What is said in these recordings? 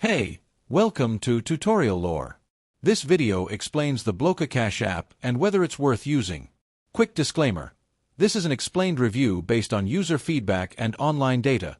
Hey, welcome to Tutorial Lore. This video explains the Blocka Cash app and whether it's worth using. Quick disclaimer. This is an explained review based on user feedback and online data,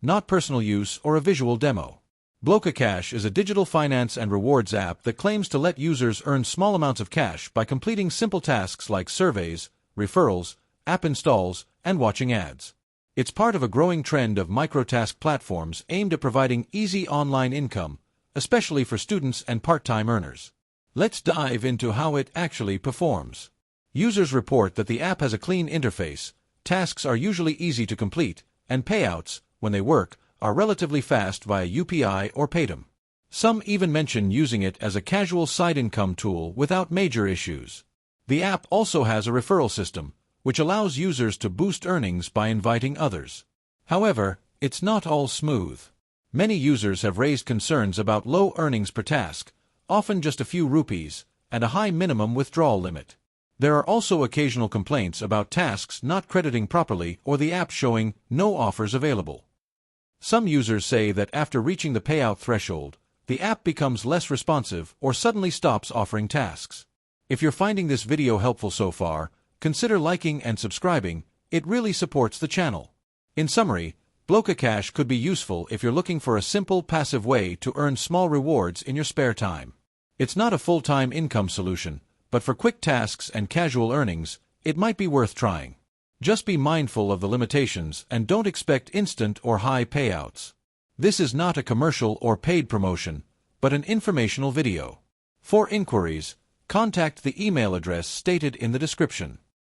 not personal use or a visual demo. Blocka Cash is a digital finance and rewards app that claims to let users earn small amounts of cash by completing simple tasks like surveys, referrals, app installs, and watching ads. It's part of a growing trend of microtask platforms aimed at providing easy online income, especially for students and part-time earners. Let's dive into how it actually performs. Users report that the app has a clean interface, tasks are usually easy to complete, and payouts, when they work, are relatively fast via UPI or Payment. Some even mention using it as a casual side income tool without major issues. The app also has a referral system, which allows users to boost earnings by inviting others. However, it's not all smooth. Many users have raised concerns about low earnings per task, often just a few rupees, and a high minimum withdrawal limit. There are also occasional complaints about tasks not crediting properly or the app showing no offers available. Some users say that after reaching the payout threshold, the app becomes less responsive or suddenly stops offering tasks. If you're finding this video helpful so far, consider liking and subscribing. It really supports the channel. In summary, Blocka Cash could be useful if you're looking for a simple, passive way to earn small rewards in your spare time. It's not a full-time income solution, but for quick tasks and casual earnings, it might be worth trying. Just be mindful of the limitations and don't expect instant or high payouts. This is not a commercial or paid promotion, but an informational video. For inquiries, contact the email address stated in the description.